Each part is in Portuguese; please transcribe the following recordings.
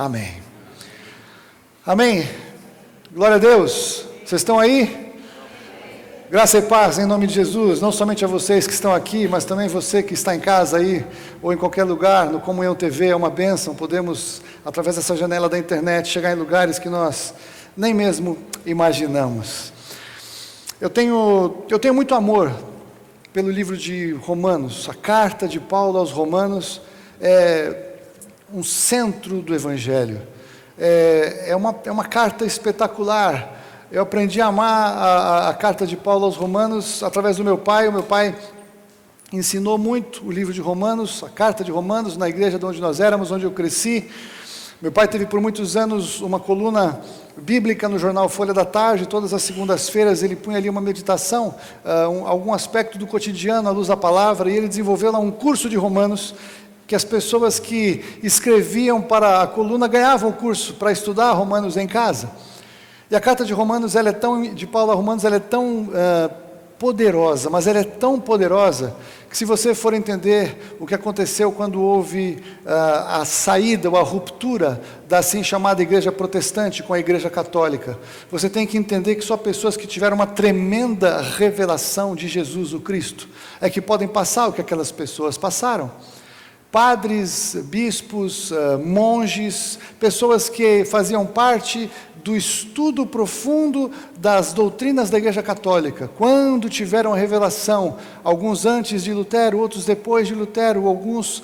Amém. Amém. Glória a Deus. Vocês estão aí? Graça e paz em nome de Jesus, não somente a vocês que estão aqui, mas também você que está em casa aí, ou em qualquer lugar, no Comunhão TV, é uma bênção, podemos, através dessa janela da internet, chegar em lugares que nós nem mesmo imaginamos. Eu tenho muito amor pelo livro de Romanos. A carta de Paulo aos Romanos é um centro do Evangelho, é uma carta espetacular. Eu aprendi a amar a carta de Paulo aos Romanos através do meu pai. O meu pai ensinou muito o livro de Romanos, a carta de Romanos, na igreja de onde nós éramos, onde eu cresci. Meu pai teve por muitos anos uma coluna bíblica no jornal Folha da Tarde. Todas as segundas-feiras ele punha ali uma meditação, algum aspecto do cotidiano à luz da palavra, e ele desenvolveu lá um curso de Romanos, que as pessoas que escreviam para a coluna ganhavam o curso para estudar Romanos em casa. E a carta de Romanos, de Paulo a Romanos, ela é tão poderosa, mas ela é tão poderosa, que se você for entender o que aconteceu quando houve a saída ou a ruptura da assim chamada igreja protestante com a igreja católica, você tem que entender que só pessoas que tiveram uma tremenda revelação de Jesus o Cristo, é que podem passar o que aquelas pessoas passaram. Padres, bispos, monges, pessoas que faziam parte do estudo profundo das doutrinas da Igreja Católica, quando tiveram a revelação, alguns antes de Lutero, outros depois de Lutero, alguns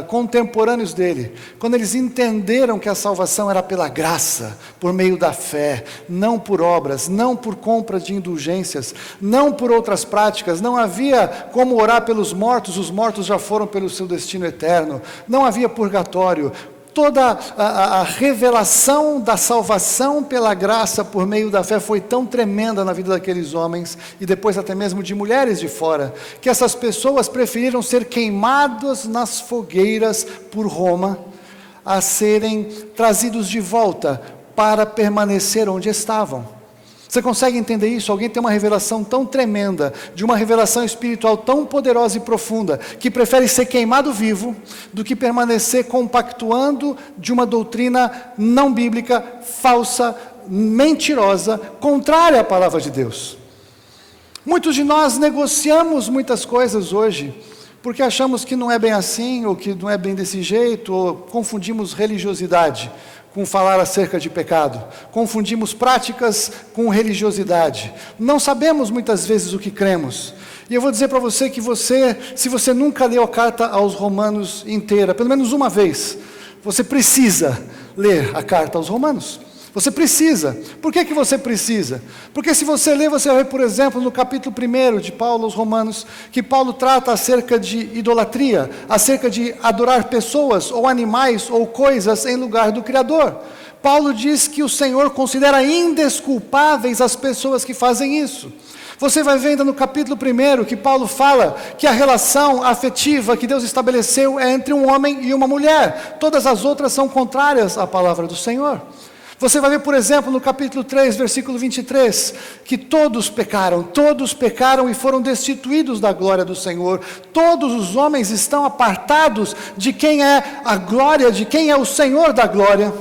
contemporâneos dele, quando eles entenderam que a salvação era pela graça, por meio da fé, não por obras, não por compra de indulgências, não por outras práticas, não havia como orar pelos mortos, os mortos já foram pelo seu destino eterno, não havia purgatório. Toda a revelação da salvação pela graça por meio da fé foi tão tremenda na vida daqueles homens, e depois até mesmo de mulheres de fora, que essas pessoas preferiram ser queimadas nas fogueiras por Roma, a serem trazidos de volta para permanecer onde estavam. Você consegue entender isso? Alguém tem uma revelação tão tremenda, de uma revelação espiritual tão poderosa e profunda, que prefere ser queimado vivo, do que permanecer compactuando de uma doutrina não bíblica, falsa, mentirosa, contrária à palavra de Deus. Muitos de nós negociamos muitas coisas hoje, porque achamos que não é bem assim, ou que não é bem desse jeito, ou confundimos religiosidade com falar acerca de pecado, confundimos práticas com religiosidade, não sabemos muitas vezes o que cremos. E eu vou dizer para você que se você nunca leu a carta aos Romanos inteira, pelo menos uma vez, você precisa ler a carta aos Romanos. Você precisa. Por que você precisa? Porque se você ler, você vai ver, por exemplo, no capítulo 1 de Paulo aos Romanos, que Paulo trata acerca de idolatria, acerca de adorar pessoas, ou animais, ou coisas em lugar do Criador. Paulo diz que o Senhor considera indesculpáveis as pessoas que fazem isso. Você vai ver ainda no capítulo 1 que Paulo fala que a relação afetiva que Deus estabeleceu é entre um homem e uma mulher. Todas as outras são contrárias à palavra do Senhor. Você vai ver, por exemplo, no capítulo 3, versículo 23, que todos pecaram e foram destituídos da glória do Senhor. Todos os homens estão apartados de quem é a glória, de quem é o Senhor da glória.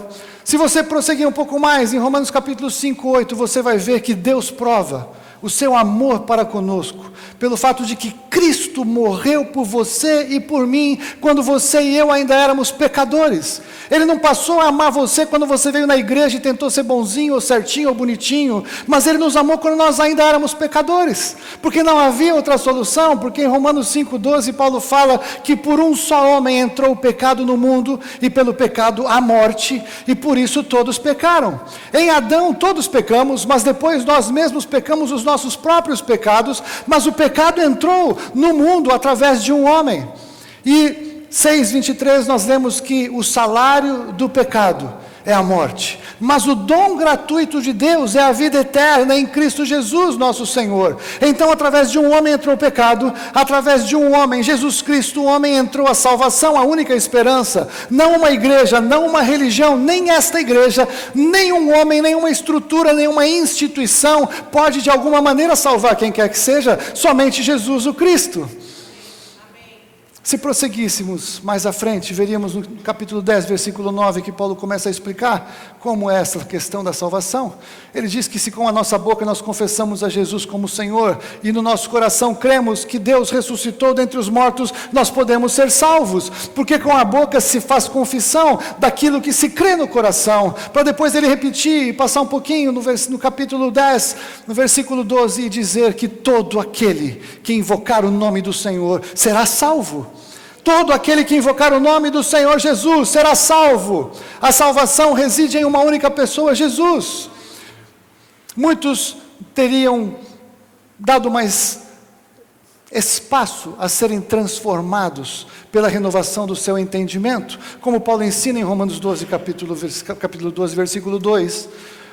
Se você prosseguir um pouco mais, em Romanos capítulo 5, 8, você vai ver que Deus prova o seu amor para conosco, pelo fato de que Cristo morreu por você e por mim, quando você e eu ainda éramos pecadores. Ele não passou a amar você quando você veio na igreja e tentou ser bonzinho, ou certinho, ou bonitinho, mas Ele nos amou quando nós ainda éramos pecadores, porque não havia outra solução, porque em Romanos 5,12 Paulo fala que por um só homem entrou o pecado no mundo, e pelo pecado a morte, e por isso todos pecaram. Em Adão todos pecamos, mas depois nós mesmos pecamos os nossos próprios pecados, mas o pecado entrou no mundo através de um homem. E 6:23 nós lemos que o salário do pecado é a morte, mas o dom gratuito de Deus é a vida eterna em Cristo Jesus nosso Senhor. Então através de um homem entrou o pecado, através de um homem, Jesus Cristo, o homem entrou a salvação, a única esperança. Não uma igreja, não uma religião, nem esta igreja, nenhum homem, nenhuma estrutura, nenhuma instituição pode de alguma maneira salvar quem quer que seja, somente Jesus o Cristo. Se prosseguíssemos mais à frente, veríamos no capítulo 10, versículo 9, que Paulo começa a explicar como é essa questão da salvação. Ele diz que se com a nossa boca nós confessamos a Jesus como Senhor, e no nosso coração cremos que Deus ressuscitou dentre os mortos, nós podemos ser salvos, porque com a boca se faz confissão daquilo que se crê no coração, para depois ele repetir e passar um pouquinho no capítulo 10, no versículo 12, e dizer que todo aquele que invocar o nome do Senhor será salvo. Todo aquele que invocar o nome do Senhor Jesus será salvo. A salvação reside em uma única pessoa, Jesus. Muitos teriam dado mais espaço a serem transformados pela renovação do seu entendimento, como Paulo ensina em Romanos 12, capítulo 12, versículo 2.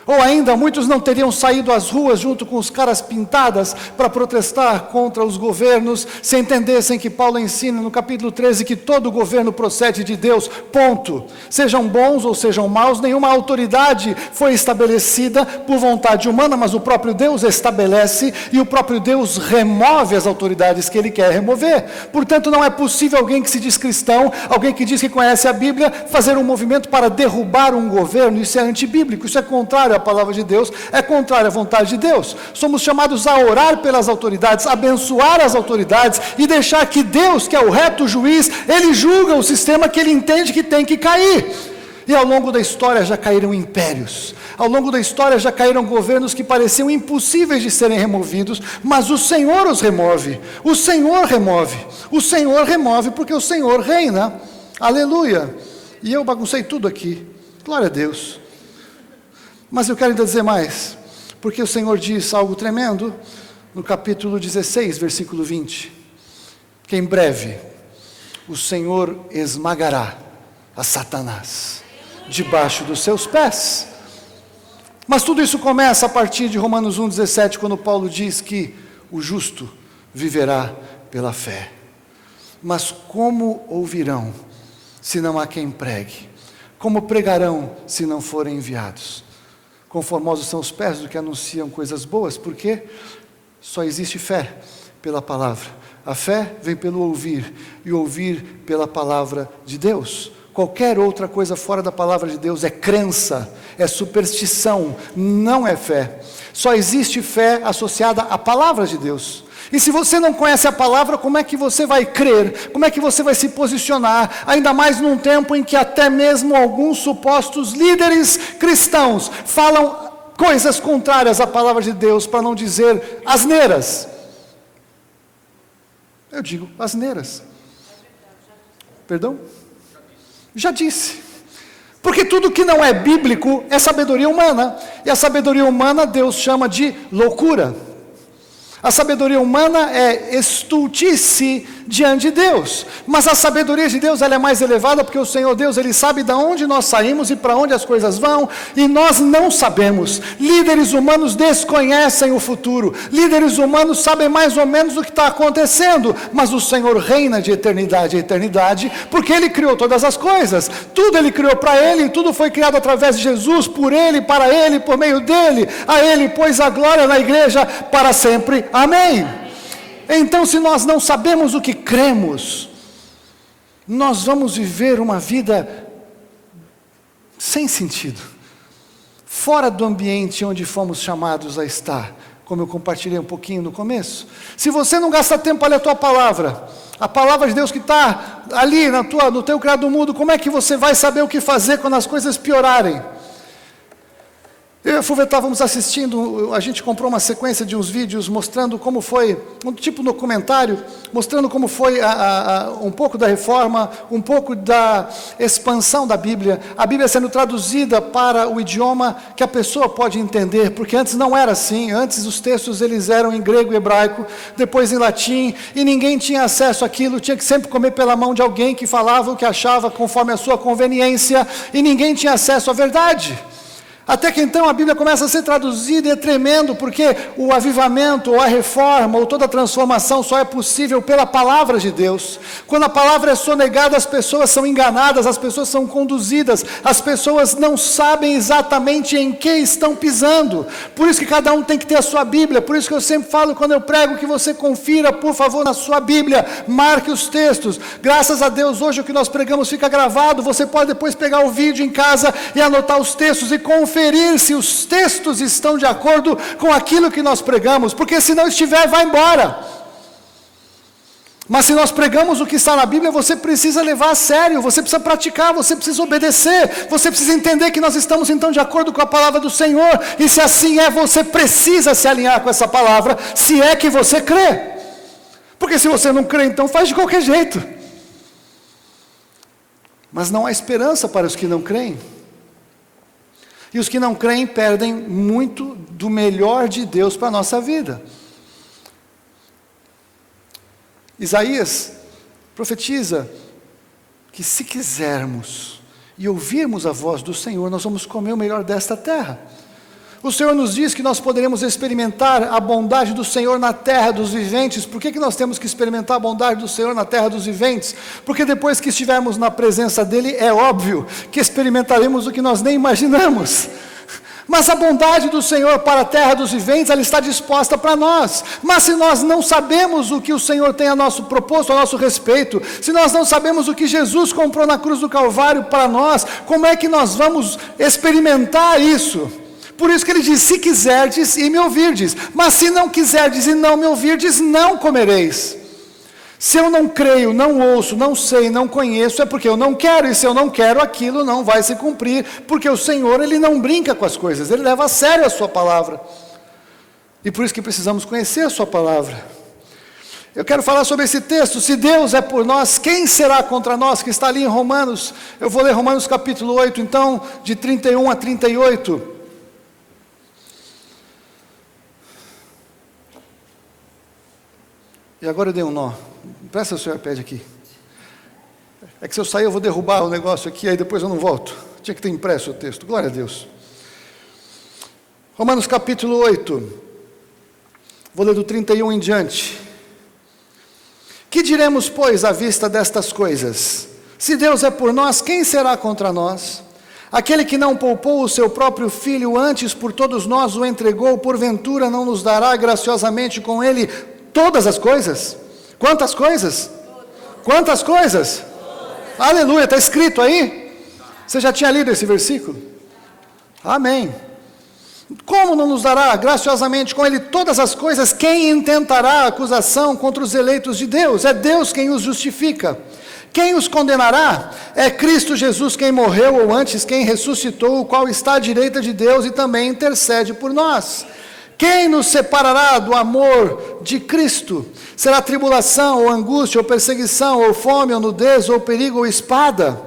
Ou ainda, muitos não teriam saído às ruas junto com os caras pintadas para protestar contra os governos, se entendessem que Paulo ensina no capítulo 13 que todo governo procede de Deus, ponto. Sejam bons ou sejam maus, nenhuma autoridade foi estabelecida por vontade humana, mas o próprio Deus estabelece e o próprio Deus remove as autoridades que Ele quer remover. Portanto, não é possível alguém que se diz cristão, alguém que diz que conhece a Bíblia, fazer um movimento para derrubar um governo. Isso é antibíblico, isso é contrário à palavra de Deus, é contrário à vontade de Deus. Somos chamados a orar pelas autoridades, abençoar as autoridades e deixar que Deus, que é o reto juiz, Ele julga o sistema que Ele entende que tem que cair. E ao longo da história já caíram impérios, ao longo da história já caíram governos que pareciam impossíveis de serem removidos, mas o Senhor os remove, o Senhor remove, o Senhor remove porque o Senhor reina, aleluia. E eu baguncei tudo aqui, glória a Deus. Mas eu quero ainda dizer mais, porque o Senhor diz algo tremendo no capítulo 16, versículo 20, que em breve o Senhor esmagará a Satanás debaixo dos seus pés. Mas tudo isso começa a partir de Romanos 1,17, quando Paulo diz que o justo viverá pela fé. Mas como ouvirão se não há quem pregue? Como pregarão se não forem enviados? Conformosos são os pés do que anunciam coisas boas, porque só existe fé pela palavra. A fé vem pelo ouvir, e ouvir pela palavra de Deus. Qualquer outra coisa fora da palavra de Deus é crença, é superstição, não é fé. Só existe fé associada à palavra de Deus. E se você não conhece a palavra, como é que você vai crer? Como é que você vai se posicionar? Ainda mais num tempo em que até mesmo alguns supostos líderes cristãos falam coisas contrárias à palavra de Deus, para não dizer asneiras. Eu digo asneiras. Perdão? Já disse. Porque tudo que não é bíblico é sabedoria humana. E a sabedoria humana Deus chama de loucura. A sabedoria humana é estultice diante de Deus, mas a sabedoria de Deus ela é mais elevada, porque o Senhor Deus, Ele sabe de onde nós saímos e para onde as coisas vão, e nós não sabemos. Líderes humanos desconhecem o futuro, líderes humanos sabem mais ou menos o que está acontecendo, mas o Senhor reina de eternidade a eternidade, porque Ele criou todas as coisas, tudo Ele criou para Ele, tudo foi criado através de Jesus, por Ele, para Ele, por meio dEle, a Ele pôs a glória na igreja para sempre. Amém. Então, se nós não sabemos o que cremos, nós vamos viver uma vida sem sentido, fora do ambiente onde fomos chamados a estar, como eu compartilhei um pouquinho no começo. Se você não gasta tempo para ler a tua palavra, a palavra de Deus que está ali no teu criado mundo, como é que você vai saber o que fazer quando as coisas piorarem? Eu e a Fulvia estávamos assistindo, a gente comprou uma sequência de uns vídeos mostrando como foi, um tipo documentário, mostrando como foi um pouco da reforma, um pouco da expansão da Bíblia, a Bíblia sendo traduzida para o idioma que a pessoa pode entender, porque antes não era assim, antes os textos eles eram em grego e hebraico, depois em latim, e ninguém tinha acesso àquilo, tinha que sempre comer pela mão de alguém que falava o que achava conforme a sua conveniência, e ninguém tinha acesso à verdade. Até que então a Bíblia começa a ser traduzida e é tremendo, porque o avivamento, ou a reforma, ou toda a transformação só é possível pela palavra de Deus. Quando a palavra é sonegada, as pessoas são enganadas, as pessoas são conduzidas, as pessoas não sabem exatamente em que estão pisando. Por isso que cada um tem que ter a sua Bíblia, por isso que eu sempre falo quando eu prego que você confira, por favor, na sua Bíblia, marque os textos. Graças a Deus, hoje o que nós pregamos fica gravado, você pode depois pegar o vídeo em casa e anotar os textos e conferir se os textos estão de acordo com aquilo que nós pregamos, porque se não estiver, vai embora. Mas se nós pregamos o que está na Bíblia, você precisa levar a sério, você precisa praticar, você precisa obedecer, você precisa entender que nós estamos então de acordo com a palavra do Senhor, e se assim é, você precisa se alinhar com essa palavra, se é que você crê. Porque se você não crê, então faz de qualquer jeito. Mas não há esperança para os que não creem. E os que não creem perdem muito do melhor de Deus para a nossa vida. Isaías profetiza que se quisermos e ouvirmos a voz do Senhor, nós vamos comer o melhor desta terra. O Senhor nos diz que nós poderemos experimentar a bondade do Senhor na terra dos viventes. Por que nós temos que experimentar a bondade do Senhor na terra dos viventes? Porque depois que estivermos na presença dEle, é óbvio que experimentaremos o que nós nem imaginamos. Mas a bondade do Senhor para a terra dos viventes, ela está disposta para nós. Mas se nós não sabemos o que o Senhor tem a nosso proposto, a nosso respeito, se nós não sabemos o que Jesus comprou na cruz do Calvário para nós, como é que nós vamos experimentar isso? Por isso que ele diz, se quiserdes e me ouvirdes, mas se não quiserdes e não me ouvirdes, não comereis. Se eu não creio, não ouço, não sei, não conheço, é porque eu não quero, e se eu não quero, aquilo não vai se cumprir, porque o Senhor, Ele não brinca com as coisas, Ele leva a sério a sua palavra, e por isso que precisamos conhecer a sua palavra. Eu quero falar sobre esse texto, se Deus é por nós, quem será contra nós, que está ali em Romanos, eu vou ler Romanos capítulo 8, então, de 31 a 38, e agora eu dei um nó. Presta o seu iPad aqui. É que se eu sair eu vou derrubar o negócio aqui, aí depois eu não volto. Tinha que ter impresso o texto. Glória a Deus. Romanos capítulo 8. Vou ler do 31 em diante. Que diremos, pois, à vista destas coisas? Se Deus é por nós, quem será contra nós? Aquele que não poupou o seu próprio filho, antes por todos nós o entregou, porventura não nos dará graciosamente com ele todas as coisas? Quantas coisas? Quantas coisas? Aleluia, está escrito aí? Você já tinha lido esse versículo? Amém. Como não nos dará graciosamente com ele todas as coisas? Quem intentará acusação contra os eleitos de Deus? É Deus quem os justifica. Quem os condenará? É Cristo Jesus quem morreu, ou antes quem ressuscitou, o qual está à direita de Deus e também intercede por nós. Quem nos separará do amor de Cristo? Será tribulação, ou angústia, ou perseguição, ou fome, ou nudez, ou perigo, ou espada?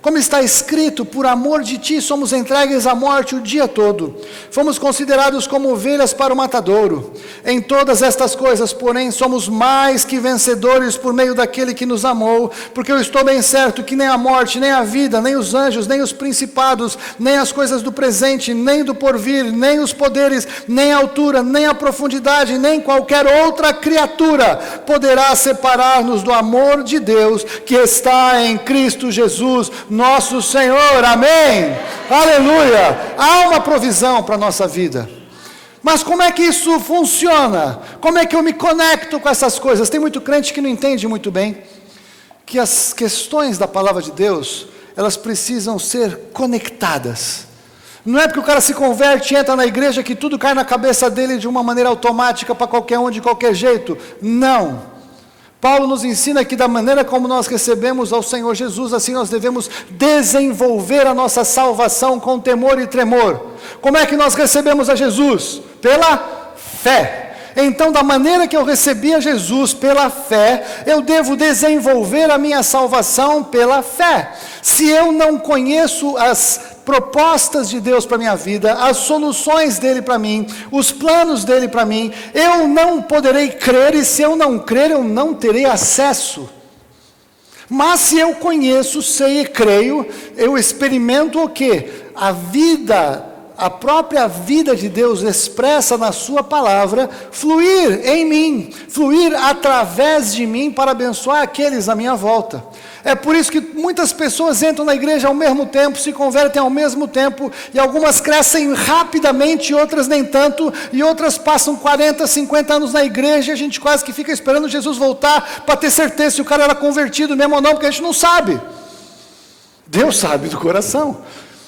Como está escrito, por amor de ti somos entregues à morte o dia todo. Fomos considerados como ovelhas para o matadouro. Em todas estas coisas, porém, somos mais que vencedores por meio daquele que nos amou, porque eu estou bem certo que nem a morte, nem a vida, nem os anjos, nem os principados, nem as coisas do presente, nem do porvir, nem os poderes, nem a altura, nem a profundidade, nem qualquer outra criatura poderá separar-nos do amor de Deus que está em Cristo Jesus, nosso Senhor, amém? Aleluia! Há uma provisão para a nossa vida. Mas como é que isso funciona? Como é que eu me conecto com essas coisas? Tem muito crente que não entende muito bem que as questões da palavra de Deus, elas precisam ser conectadas. Não é porque o cara se converte e entra na igreja que tudo cai na cabeça dele de uma maneira automática para qualquer um, de qualquer jeito. Não. Paulo nos ensina que da maneira como nós recebemos ao Senhor Jesus, assim nós devemos desenvolver a nossa salvação com temor e tremor. Como é que nós recebemos a Jesus? Pela fé. Então, da maneira que eu recebi a Jesus pela fé, eu devo desenvolver a minha salvação pela fé. Se eu não conheço as propostas de Deus para a minha vida, as soluções dele para mim, os planos dele para mim, eu não poderei crer, e se eu não crer, eu não terei acesso. Mas se eu conheço, sei e creio, eu experimento o quê? A vida a própria vida de Deus expressa na sua palavra, fluir em mim, fluir através de mim para abençoar aqueles à minha volta. É por isso que muitas pessoas entram na igreja ao mesmo tempo, se convertem ao mesmo tempo, e algumas crescem rapidamente, outras nem tanto, e outras passam 40, 50 anos na igreja, e a gente quase que fica esperando Jesus voltar, para ter certeza se o cara era convertido mesmo ou não, porque a gente não sabe. Deus sabe do coração.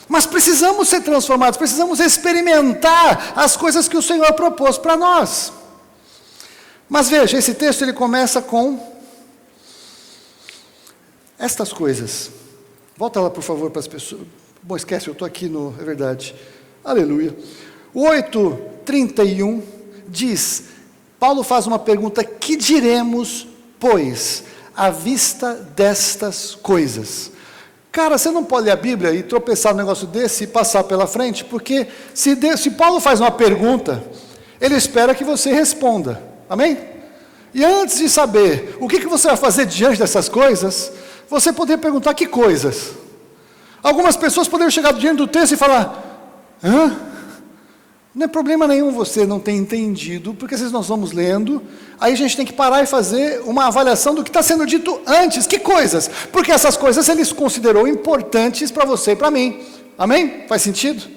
Mas precisamos ser transformados, precisamos experimentar as coisas que o Senhor propôs para nós. Mas veja, esse texto ele começa com estas coisas. Volta lá, por favor, para as pessoas. Bom, esquece, eu estou aqui no... É verdade. Aleluia. O 8:31 diz, Paulo faz uma pergunta, que diremos, pois, à vista destas coisas? Cara, você não pode ler a Bíblia e tropeçar num negócio desse e passar pela frente, porque se Paulo faz uma pergunta, ele espera que você responda. Amém? E antes de saber o que você vai fazer diante dessas coisas, você poderia perguntar que coisas. Algumas pessoas poderiam chegar diante do texto e falar, hã? Não é problema nenhum você não ter entendido, porque se nós vamos lendo, aí a gente tem que parar e fazer uma avaliação do que está sendo dito antes. Que coisas? Porque essas coisas ele considerou importantes para você e para mim. Amém? Faz sentido?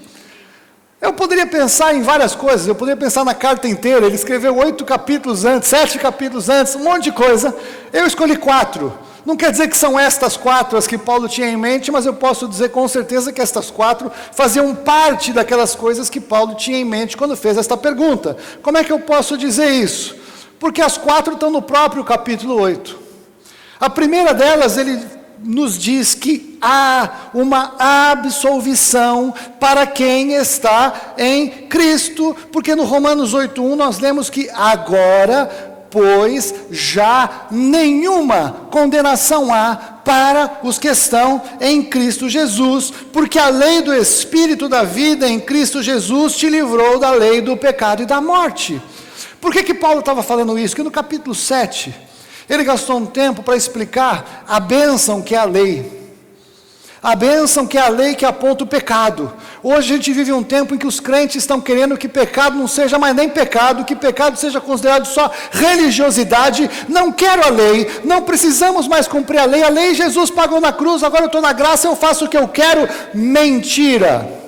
Eu poderia pensar em várias coisas, eu poderia pensar na carta inteira, ele escreveu 8 capítulos antes, 7 capítulos antes, um monte de coisa. Eu escolhi 4. Não quer dizer que são estas 4 as que Paulo tinha em mente, mas eu posso dizer com certeza que estas 4 faziam parte daquelas coisas que Paulo tinha em mente quando fez esta pergunta. Como é que eu posso dizer isso? Porque as 4 estão no próprio capítulo 8. A primeira delas, ele nos diz que há uma absolvição para quem está em Cristo, porque no Romanos 8:1 nós lemos que agora, pois já nenhuma condenação há para os que estão em Cristo Jesus, porque a lei do Espírito da vida em Cristo Jesus te livrou da lei do pecado e da morte. Por que Paulo estava falando isso? Que no capítulo 7, ele gastou um tempo para explicar a bênção que é a lei. A bênção que é a lei que aponta o pecado. Hoje a gente vive um tempo em que os crentes estão querendo que pecado não seja mais nem pecado, que pecado seja considerado só religiosidade. Não quero a lei, não precisamos mais cumprir a lei Jesus pagou na cruz, agora eu estou na graça, eu faço o que eu quero. Mentira!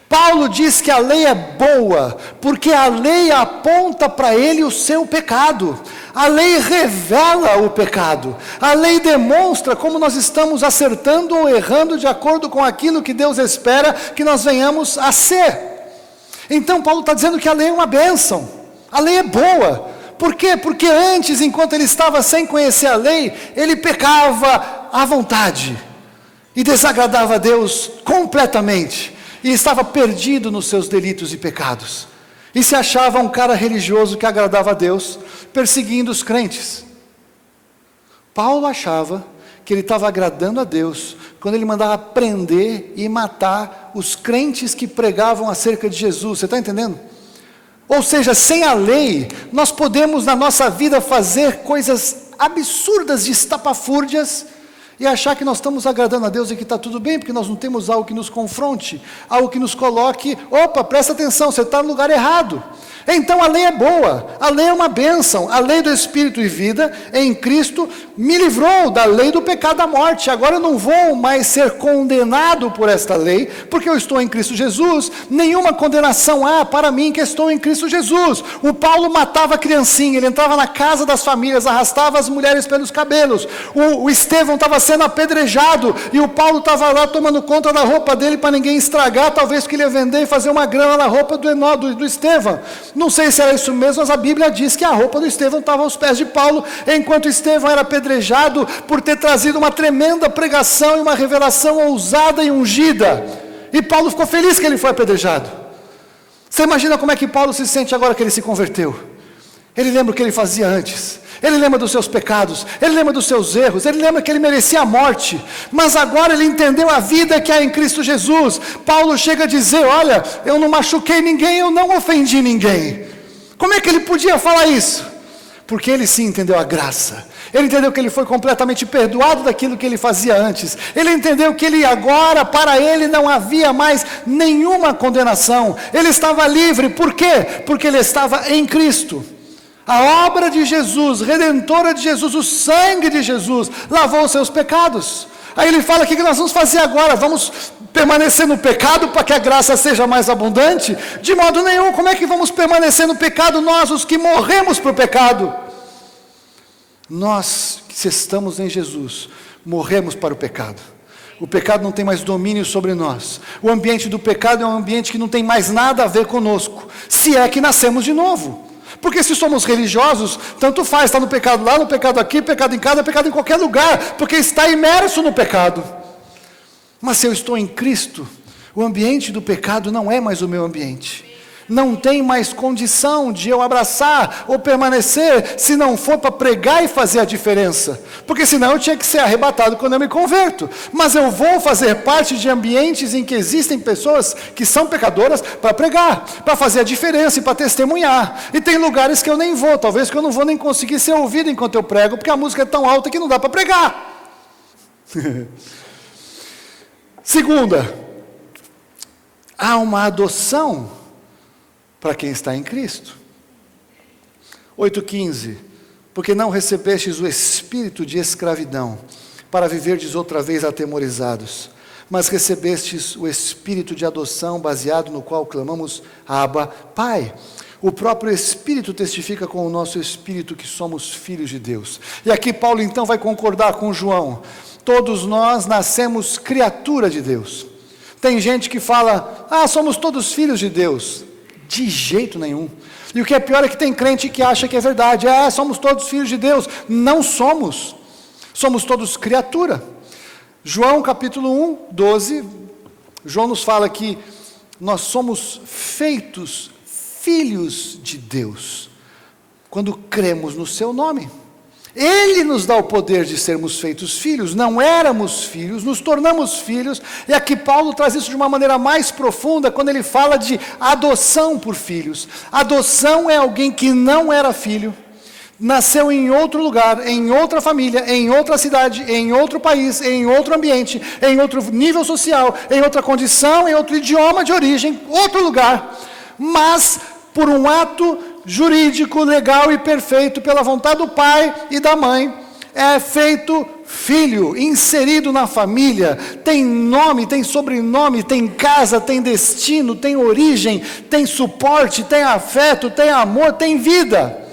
Paulo diz que a lei é boa, porque a lei aponta para ele o seu pecado. A lei revela o pecado. A lei demonstra como nós estamos acertando ou errando de acordo com aquilo que Deus espera que nós venhamos a ser. Então Paulo está dizendo que a lei é uma bênção. A lei é boa. Por quê? Porque antes, enquanto ele estava sem conhecer a lei, ele pecava à vontade. E desagradava a Deus completamente. E estava perdido nos seus delitos e pecados. E se achava um cara religioso que agradava a Deus, perseguindo os crentes. Paulo achava que ele estava agradando a Deus, quando ele mandava prender e matar os crentes que pregavam acerca de Jesus. Você está entendendo? Ou seja, sem a lei, nós podemos na nossa vida fazer coisas absurdas de estapafúrdias, e achar que nós estamos agradando a Deus e que está tudo bem, porque nós não temos algo que nos confronte, algo que nos coloque, opa, presta atenção, você está no lugar errado. Então a lei é boa, a lei é uma bênção, a lei do Espírito e vida em Cristo me livrou da lei do pecado da morte. Agora eu não vou mais ser condenado por esta lei, porque eu estou em Cristo Jesus. Nenhuma condenação há para mim que estou em Cristo Jesus. O Paulo matava criancinha, ele entrava na casa das famílias, arrastava as mulheres pelos cabelos. O Estevão estava sendo apedrejado, e o Paulo estava lá tomando conta da roupa dele para ninguém estragar, talvez que ele ia vender e fazer uma grana na roupa do Estevão. Não sei se era isso mesmo, mas a Bíblia diz que a roupa do Estevão estava aos pés de Paulo, enquanto Estevão era apedrejado por ter trazido uma tremenda pregação e uma revelação ousada e ungida. E Paulo ficou feliz que ele foi apedrejado. Você imagina como é que Paulo se sente agora que ele se converteu? Ele lembra o que ele fazia antes. Ele lembra dos seus pecados, ele lembra dos seus erros, ele lembra que ele merecia a morte, mas agora ele entendeu a vida que há em Cristo Jesus. Paulo chega a dizer, olha, eu não machuquei ninguém, eu não ofendi ninguém. Como é que ele podia falar isso? Porque ele sim entendeu a graça. Ele entendeu que ele foi completamente perdoado daquilo que ele fazia antes. Ele entendeu que ele agora, para ele, não havia mais nenhuma condenação. Ele estava livre. Por quê? Porque ele estava em Cristo. A obra de Jesus, redentora de Jesus, o sangue de Jesus, lavou os seus pecados. Aí ele fala: o que nós vamos fazer agora? Vamos permanecer no pecado para que a graça seja mais abundante? De modo nenhum. Como é que vamos permanecer no pecado, nós, os que morremos para o pecado? Nós, que estamos em Jesus, morremos para o pecado. O pecado não tem mais domínio sobre nós. O ambiente do pecado é um ambiente que não tem mais nada a ver conosco, se é que nascemos de novo. Porque se somos religiosos, tanto faz, está no pecado lá, no pecado aqui, pecado em casa, pecado em qualquer lugar, porque está imerso no pecado. Mas se eu estou em Cristo, o ambiente do pecado não é mais o meu ambiente. Não tem mais condição de eu abraçar ou permanecer, se não for para pregar e fazer a diferença. Porque senão eu tinha que ser arrebatado quando eu me converto. Mas eu vou fazer parte de ambientes em que existem pessoas que são pecadoras para pregar, para fazer a diferença e para testemunhar. E tem lugares que eu nem vou, talvez que eu não vou nem conseguir ser ouvido enquanto eu prego, porque a música é tão alta que não dá para pregar. Segunda, há uma adoção para quem está em Cristo. 8,15. Porque não recebestes o espírito de escravidão, para viverdes outra vez atemorizados, mas recebestes o espírito de adoção, baseado no qual clamamos: Abba, Pai. O próprio Espírito testifica com o nosso espírito que somos filhos de Deus. E aqui Paulo então vai concordar com João. Todos nós nascemos criatura de Deus. Tem gente que fala: somos todos filhos de Deus. De jeito nenhum. E o que é pior é que tem crente que acha que é verdade. Somos todos filhos de Deus. Não somos. Somos todos criatura. João capítulo 1, 12. João nos fala que nós somos feitos filhos de Deus quando cremos no seu nome. Ele nos dá o poder de sermos feitos filhos. Não éramos filhos, nos tornamos filhos. E aqui Paulo traz isso de uma maneira mais profunda, quando ele fala de adoção por filhos. Adoção é alguém que não era filho, nasceu em outro lugar, em outra família, em outra cidade, em outro país, em outro ambiente, em outro nível social, em outra condição, em outro idioma de origem, outro lugar, mas por um ato jurídico, legal e perfeito, pela vontade do pai e da mãe, é feito filho, inserido na família, tem nome, tem sobrenome, tem casa, tem destino, tem origem, tem suporte, tem afeto, tem amor, tem vida.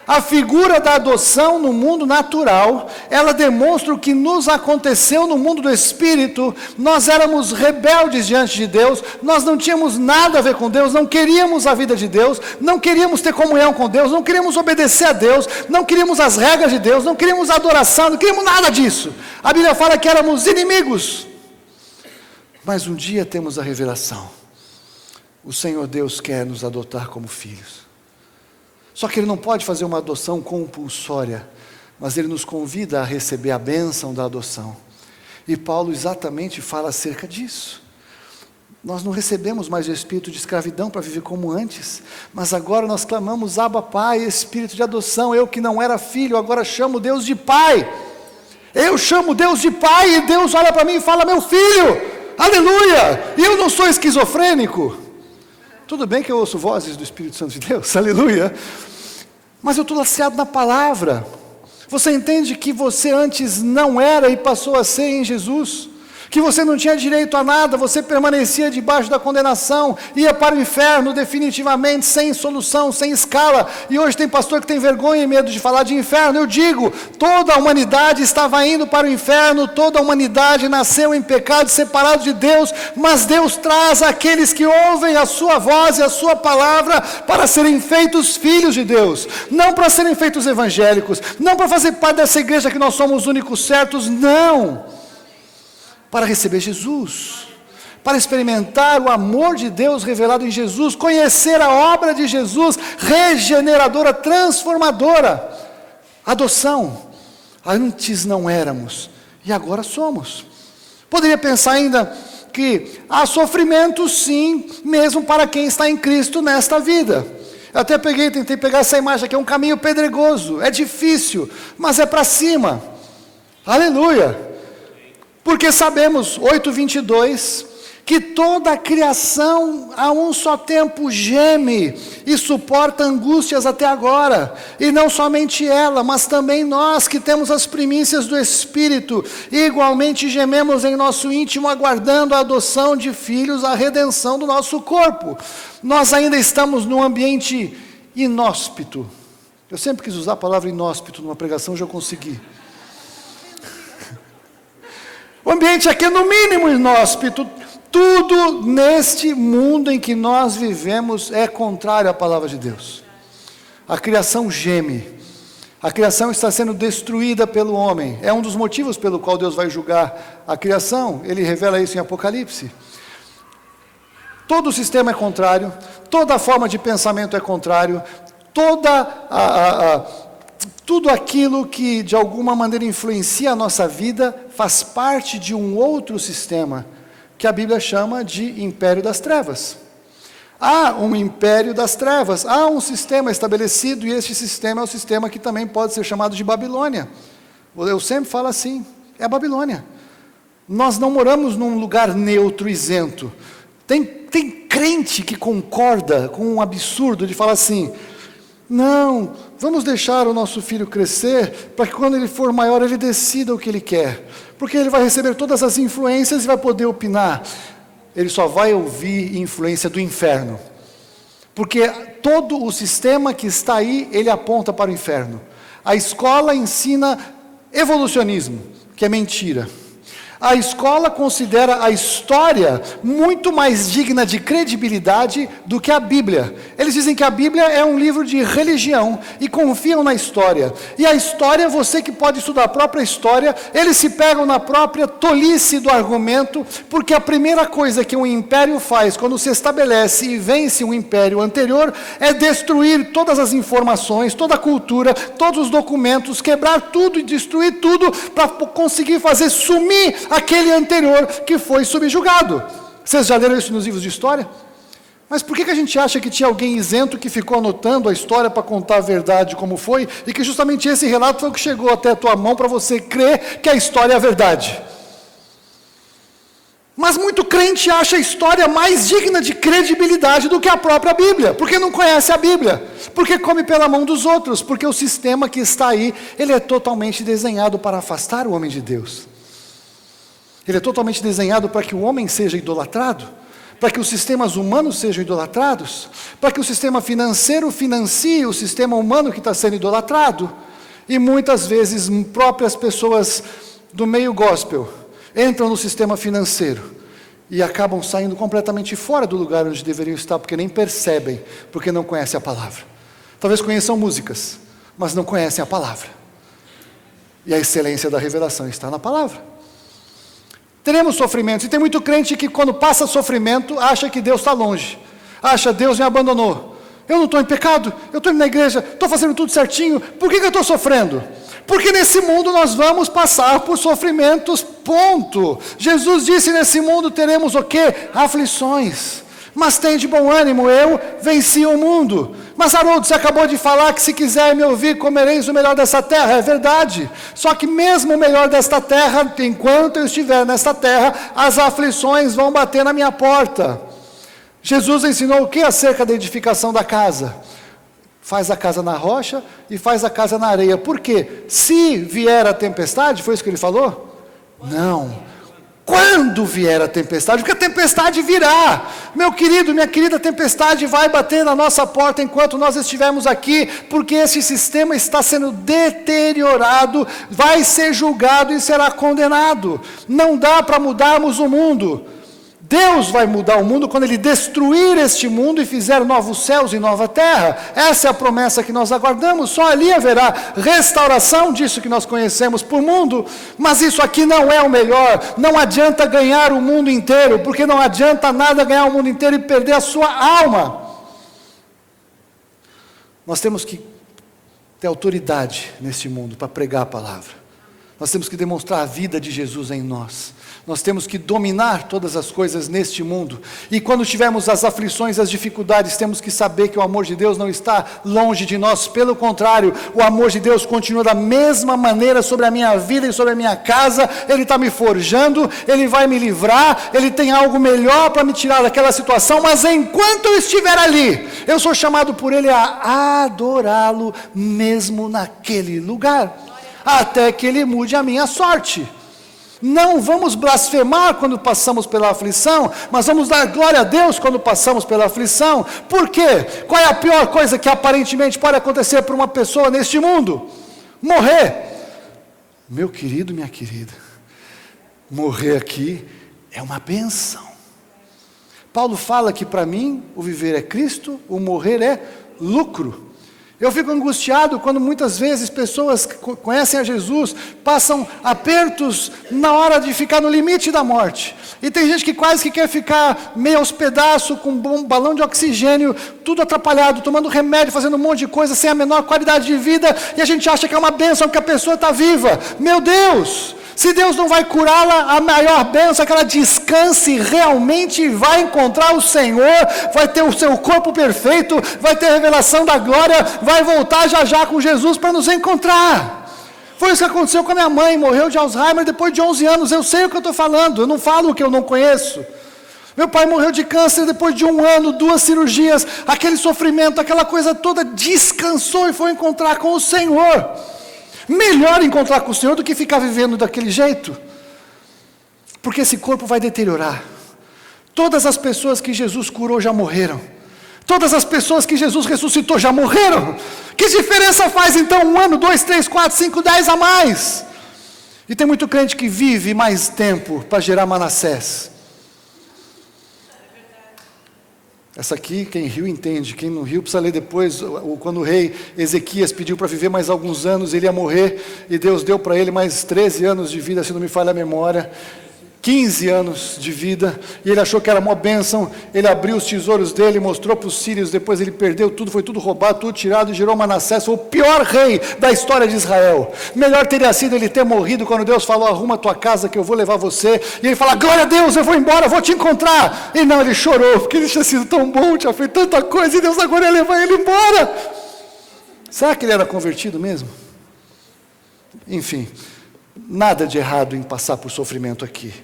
A figura da adoção no mundo natural, ela demonstra o que nos aconteceu no mundo do Espírito. Nós éramos rebeldes diante de Deus, nós não tínhamos nada a ver com Deus, não queríamos a vida de Deus, não queríamos ter comunhão com Deus, não queríamos obedecer a Deus, não queríamos as regras de Deus, não queríamos adoração, não queríamos nada disso. A Bíblia fala que éramos inimigos. Mas um dia temos a revelação. O Senhor Deus quer nos adotar como filhos. Só que Ele não pode fazer uma adoção compulsória, mas Ele nos convida a receber a bênção da adoção. E Paulo exatamente fala acerca disso. Nós não recebemos mais o espírito de escravidão para viver como antes, mas agora nós clamamos: Abba, Pai, espírito de adoção. Eu que não era filho, agora chamo Deus de Pai. Eu chamo Deus de Pai e Deus olha para mim e fala: meu filho, aleluia. E eu não sou esquizofrênico. Tudo bem que eu ouço vozes do Espírito Santo de Deus, aleluia. Mas eu estou lastreado na palavra. Você entende que você antes não era e passou a ser em Jesus? Que você não tinha direito a nada, você permanecia debaixo da condenação, ia para o inferno definitivamente, sem solução, sem escala. E hoje tem pastor que tem vergonha e medo de falar de inferno. Eu digo, toda a humanidade estava indo para o inferno, toda a humanidade nasceu em pecado, separado de Deus, mas Deus traz aqueles que ouvem a sua voz e a sua palavra para serem feitos filhos de Deus, não para serem feitos evangélicos, não para fazer parte dessa igreja que nós somos os únicos certos, não. Para receber Jesus, para experimentar o amor de Deus revelado em Jesus, conhecer a obra de Jesus, regeneradora, transformadora. Adoção. Antes não éramos, e agora somos. Poderia pensar ainda que há sofrimento sim, mesmo para quem está em Cristo nesta vida. Eu até tentei pegar essa imagem aqui, é um caminho pedregoso, é difícil, mas é para cima. Aleluia! Porque sabemos, 8:22, que toda a criação a um só tempo geme e suporta angústias até agora. E não somente ela, mas também nós que temos as primícias do Espírito, igualmente gememos em nosso íntimo, aguardando a adoção de filhos, a redenção do nosso corpo. Nós ainda estamos num ambiente inóspito. Eu sempre quis usar a palavra inóspito numa pregação, já consegui. O ambiente aqui é no mínimo inóspito. Tudo neste mundo em que nós vivemos é contrário à palavra de Deus. A criação geme. A criação está sendo destruída pelo homem. É um dos motivos pelo qual Deus vai julgar a criação. Ele revela isso em Apocalipse. Todo o sistema é contrário. Toda a forma de pensamento é contrário. Tudo aquilo que de alguma maneira influencia a nossa vida faz parte de um outro sistema, que a Bíblia chama de império das trevas. Há um império das trevas, há um sistema estabelecido, e este sistema é o sistema que também pode ser chamado de Babilônia. Eu sempre falo assim, é a Babilônia. Nós não moramos num lugar neutro, isento. Tem crente que concorda com um absurdo de falar assim: não, vamos deixar o nosso filho crescer, para que quando ele for maior ele decida o que ele quer, porque ele vai receber todas as influências e vai poder opinar. Ele só vai ouvir influência do inferno, porque todo o sistema que está aí, ele aponta para o inferno. A escola ensina evolucionismo, que é mentira. A escola considera a história muito mais digna de credibilidade do que a Bíblia. Eles dizem que a Bíblia é um livro de religião e confiam na história. E a história, você que pode estudar a própria história, eles se pegam na própria tolice do argumento, porque a primeira coisa que um império faz quando se estabelece e vence um império anterior é destruir todas as informações, toda a cultura, todos os documentos, quebrar tudo e destruir tudo para conseguir fazer sumir aquele anterior que foi subjugado. Vocês já leram isso nos livros de história? Mas por que a gente acha que tinha alguém isento que ficou anotando a história para contar a verdade como foi, e que justamente esse relato foi o que chegou até a tua mão para você crer que a história é a verdade? Mas muito crente acha a história mais digna de credibilidade do que a própria Bíblia, porque não conhece a Bíblia, porque come pela mão dos outros, porque o sistema que está aí, ele é totalmente desenhado para afastar o homem de Deus. Ele é totalmente desenhado para que o homem seja idolatrado, para que os sistemas humanos sejam idolatrados, para que o sistema financeiro financie o sistema humano que está sendo idolatrado. E muitas vezes próprias pessoas do meio gospel entram no sistema financeiro e acabam saindo completamente fora do lugar onde deveriam estar, porque nem percebem, porque não conhecem a palavra. Talvez conheçam músicas, mas não conhecem a palavra. E a excelência da revelação está na palavra. Teremos sofrimentos, e tem muito crente que quando passa sofrimento, acha que Deus está longe, acha Deus me abandonou, eu não estou em pecado, eu estou indo na igreja, estou fazendo tudo certinho, por que eu estou sofrendo? Porque nesse mundo nós vamos passar por sofrimentos, ponto. Jesus disse: nesse mundo teremos o quê? Aflições. Mas tem de bom ânimo, eu venci o mundo. Mas Haroldo, você acabou de falar que se quiser me ouvir, comereis o melhor dessa terra. É verdade. Só que mesmo o melhor desta terra, enquanto eu estiver nesta terra, as aflições vão bater na minha porta. Jesus ensinou o que acerca da edificação da casa? Faz a casa na rocha e faz a casa na areia. Por quê? Se vier a tempestade, foi isso que ele falou? Não. Quando vier a tempestade, porque a tempestade virá, meu querido, minha querida, a tempestade vai bater na nossa porta enquanto nós estivermos aqui, porque esse sistema está sendo deteriorado, vai ser julgado e será condenado. Não dá para mudarmos o mundo. Deus vai mudar o mundo quando Ele destruir este mundo e fizer novos céus e nova terra. Essa é a promessa que nós aguardamos. Só ali haverá restauração disso que nós conhecemos por mundo. Mas isso aqui não é o melhor. Não adianta ganhar o mundo inteiro, porque não adianta nada ganhar o mundo inteiro e perder a sua alma. Nós temos que ter autoridade neste mundo para pregar a palavra. Nós temos que demonstrar a vida de Jesus em nós. Nós temos que dominar todas as coisas neste mundo. E quando tivermos as aflições, as dificuldades, temos que saber que o amor de Deus não está longe de nós. Pelo contrário, o amor de Deus continua da mesma maneira sobre a minha vida e sobre a minha casa. Ele está me forjando, Ele vai me livrar, Ele tem algo melhor para me tirar daquela situação. Mas enquanto eu estiver ali, eu sou chamado por Ele a adorá-lo mesmo naquele lugar, até que Ele mude a minha sorte. Não vamos blasfemar quando passamos pela aflição, mas vamos dar glória a Deus quando passamos pela aflição. Por quê? Qual é a pior coisa que aparentemente pode acontecer para uma pessoa neste mundo? Morrer. Meu querido, minha querida, morrer aqui é uma bênção. Paulo fala que para mim o viver é Cristo, o morrer é lucro. Eu fico angustiado quando muitas vezes pessoas que conhecem a Jesus passam apertos na hora de ficar no limite da morte. E tem gente que quase que quer ficar meio aos pedaços, com um balão de oxigênio, tudo atrapalhado, tomando remédio, fazendo um monte de coisa, sem a menor qualidade de vida, e a gente acha que é uma bênção porque a pessoa está viva. Meu Deus! Se Deus não vai curá-la, a maior bênção é que ela descanse realmente e vai encontrar o Senhor, vai ter o seu corpo perfeito, vai ter a revelação da glória, vai voltar já já com Jesus para nos encontrar. Foi isso que aconteceu com a minha mãe, morreu de Alzheimer depois de 11 anos, eu sei o que eu estou falando, eu não falo o que eu não conheço. Meu pai morreu de câncer depois de 1 ano, 2 cirurgias, aquele sofrimento, aquela coisa toda, descansou e foi encontrar com o Senhor. Melhor encontrar com o Senhor do que ficar vivendo daquele jeito, porque esse corpo vai deteriorar. Todas as pessoas que Jesus curou já morreram, todas as pessoas que Jesus ressuscitou já morreram. Que diferença faz então 1 ano, 2, 3, 4, 5, 10 a mais? E tem muito crente que vive mais tempo para gerar Manassés. Essa aqui, quem riu entende, quem não riu precisa ler depois. Quando o rei Ezequias pediu para viver mais alguns anos, ele ia morrer, e Deus deu para ele mais 13 anos de vida, se não me falha a memória, 15 anos de vida, e ele achou que era uma bênção. Ele abriu os tesouros dele, mostrou para os sírios, depois ele perdeu tudo, foi tudo roubado, tudo tirado, e gerou Manassés, foi o pior rei da história de Israel. Melhor teria sido ele ter morrido quando Deus falou: arruma a tua casa que eu vou levar você, e ele fala: glória a Deus, eu vou embora, eu vou te encontrar. E não, ele chorou, porque ele tinha sido tão bom, tinha feito tanta coisa, e Deus agora ia levar ele embora. Será que ele era convertido mesmo? Enfim, nada de errado em passar por sofrimento aqui.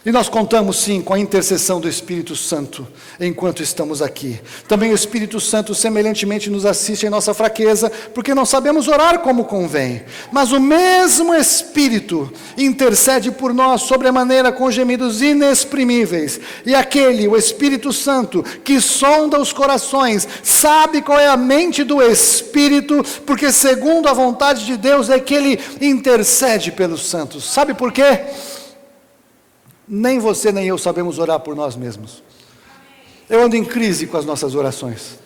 E nós contamos sim com a intercessão do Espírito Santo enquanto estamos aqui. Também o Espírito Santo semelhantemente nos assiste em nossa fraqueza, porque não sabemos orar como convém. Mas o mesmo Espírito intercede por nós sobremaneira com gemidos inexprimíveis. E aquele, o Espírito Santo, que sonda os corações, sabe qual é a mente do Espírito, porque segundo a vontade de Deus é que Ele intercede pelos santos. Sabe por quê? Nem você nem eu sabemos orar por nós mesmos. Eu ando em crise com as nossas orações.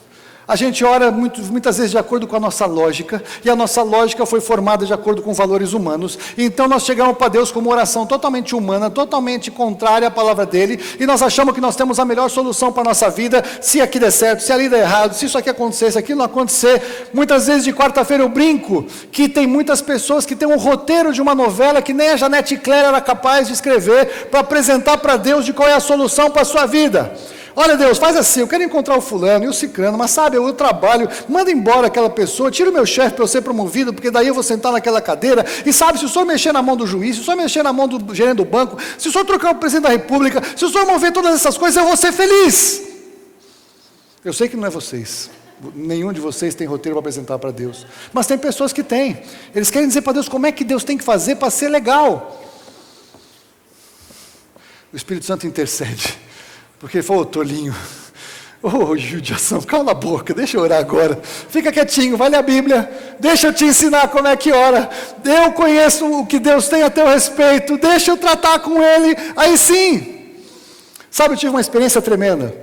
A gente ora muitas vezes de acordo com a nossa lógica, e a nossa lógica foi formada de acordo com valores humanos. Então nós chegamos para Deus com uma oração totalmente humana, totalmente contrária à palavra dele, e nós achamos que nós temos a melhor solução para a nossa vida, se aqui der certo, se ali der errado, se isso aqui acontecer, se aquilo não acontecer. Muitas vezes de quarta-feira eu brinco que tem muitas pessoas que têm um roteiro de uma novela que nem a Janete Claire era capaz de escrever, para apresentar para Deus de qual é a solução para a sua vida. Olha Deus, faz assim, eu quero encontrar o fulano e o cicrano, mas sabe, eu trabalho, manda embora aquela pessoa, tira o meu chefe para eu ser promovido, porque daí eu vou sentar naquela cadeira, e sabe, se o senhor mexer na mão do juiz, se o senhor mexer na mão do gerente do banco, se o senhor trocar o presidente da república, se o senhor mover todas essas coisas, eu vou ser feliz. Eu sei que não é vocês, nenhum de vocês tem roteiro para apresentar para Deus, mas tem pessoas que têm, eles querem dizer para Deus como é que Deus tem que fazer para ser legal. O Espírito Santo intercede, porque ele falou: tolinho, judiação, cala a boca, deixa eu orar agora, fica quietinho, vai ler a Bíblia, deixa eu te ensinar como é que ora, eu conheço o que Deus tem a teu respeito, deixa eu tratar com Ele, aí sim. Sabe, eu tive uma experiência tremenda.